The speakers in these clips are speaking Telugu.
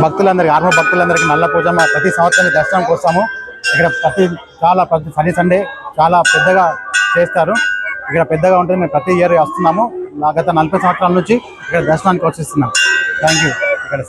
భక్తులందరికీ ఆర్మ భక్తులందరికీ నల్ల పూజమ్మ ప్రతి సంవత్సరం దర్శనానికి వస్తాము. ఇక్కడ ప్రతి శని సండే చాలా పెద్దగా చేస్తారు. ఇక్కడ పెద్దగా ఉంటుంది. మేము ప్రతి ఇయర్ వస్తున్నాము. గత 40 సంవత్సరాల నుంచి ఇక్కడ దర్శనానికి వచ్చిస్తున్నాం. Thank you. ఇక్కడ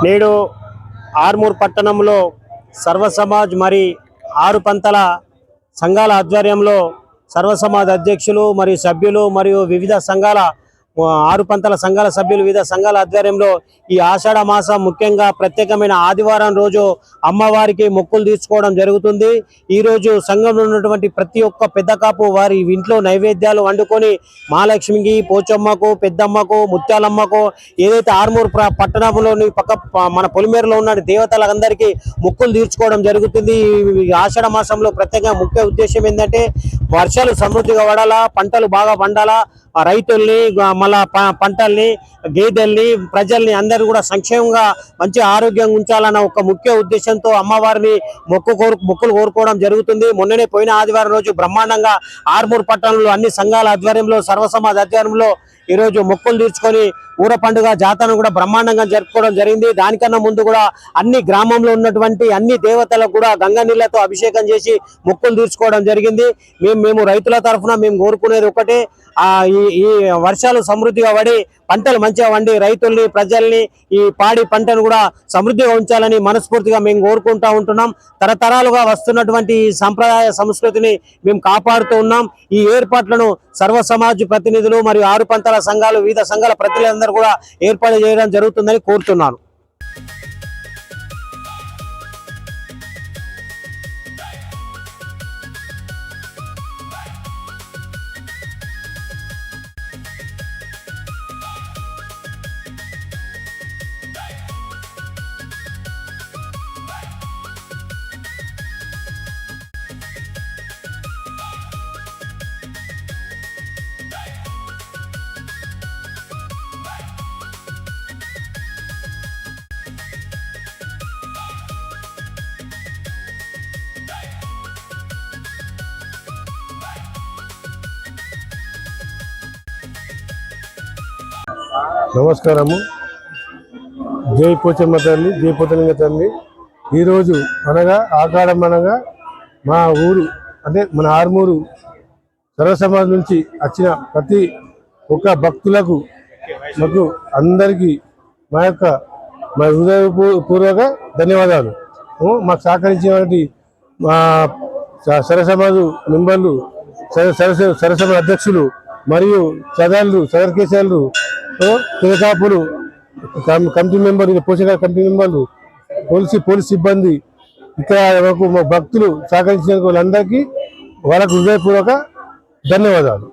నేడు ఆర్మూర్ పట్టణంలో సర్వసమాజ్ మరి 6 పంతల సంఘాల ఆధ్వర్యంలో సర్వసమాజ్ అధ్యక్షులు మరియు సభ్యులు మరియు వివిధ సంఘాల 6 పంతల సంఘాల సభ్యులు వివిధ సంఘాల ఆధ్వర్యంలో ఈ ఆషాఢ మాసం ముఖ్యంగా ప్రత్యేకమైన ఆదివారం రోజు అమ్మవారికి మొక్కులు తీర్చుకోవడం జరుగుతుంది. ఈ రోజు సంఘంలో ఉన్నటువంటి ప్రతి ఒక్క పెద్ద కాపు వారి ఇంట్లో నైవేద్యాలు వండుకొని మహాలక్ష్మికి, పోచమ్మకు, పెద్దమ్మకు, ముత్యాలమ్మకు ఏదైతే ఆర్మూర్ పట్టణంలోని మన పొలిమేరలో ఉన్న దేవతలందరికీ మొక్కులు తీర్చుకోవడం జరుగుతుంది. ఈ ఆషాఢ మాసంలో ప్రత్యేకంగా ముఖ్య ఉద్దేశం ఏంటంటే వర్షాలు సమృద్ధిగా పడాలా, పంటలు బాగా పండాలా, రైతుల్ని మళ్ళా పంటల్ని, గేదెల్ని, ప్రజల్ని అందరూ కూడా సంక్షేమంగా మంచి ఆరోగ్యంగా ఉంచాలన్న ఒక ముఖ్య ఉద్దేశంతో అమ్మవారిని మొక్కులు కోరుకోవడం జరుగుతుంది. మొన్ననే పోయిన ఆదివారం రోజు బ్రహ్మాండంగా ఆర్మూర్ పట్టణంలో అన్ని సంఘాల ఆధ్వర్యంలో సర్వసమాజ్ ఆధ్వర్యంలో ఈరోజు మొక్కులు తీర్చుకొని ఊర పండుగ జాతరను కూడా బ్రహ్మాండంగా జరుపుకోవడం జరిగింది. దానికన్నా ముందు కూడా అన్ని గ్రామంలో ఉన్నటువంటి అన్ని దేవతలకు కూడా గంగా నీళ్లతో అభిషేకం చేసి మొక్కులు తీర్చుకోవడం జరిగింది. మేము రైతుల తరఫున మేము కోరుకునేది ఒకటే, ఈ వర్షాలు సమృద్ధిగా పడి పంటలు మంచిగా వండి రైతుల్ని, ప్రజల్ని, ఈ పాడి పంటను కూడా సమృద్ధిగా ఉంచాలని మనస్ఫూర్తిగా మేము కోరుకుంటూ ఉంటున్నాం. తరతరాలుగా వస్తున్నటువంటి ఈ సంప్రదాయ సంస్కృతిని మేము కాపాడుతూ ఉన్నాం. ఈ ఏర్పాట్లను సర్వ సమాజ్ ప్రతినిధులు మరియు 6 పంతల సంఘాలు వివిధ సంఘాల ప్రతినిధులందరూ కూడా ఏర్పాటు చేయడం జరుగుతుందని కోరుతున్నాను. నమస్కారము. జై పోచమ్మ తల్లి, జై పోతలింగ తల్లి. ఈరోజు అనగా ఆకారం అనగా మా ఊరు అంటే మన ఆర్మూరు సర్వసమాజ్ నుంచి వచ్చిన ప్రతి ఒక్క భక్తులకు మాకు అందరికీ మా హృదయపూర్వక ధన్యవాదాలు. మాకు సహకరించినటువంటి మా సరసమాజు మెంబర్లు, సరసమాజ్ అధ్యక్షులు మరియు సదర్ కేశాలు, తెగకాపులు, కమిటీ మెంబర్లు, పోషక కమిటీ మెంబర్లు, పోలీస్ సిబ్బంది, ఇక్కడ మాకు భక్తులు సహకరించిన వాళ్ళందరికీ వాళ్ళకు హృదయపూర్వక ధన్యవాదాలు.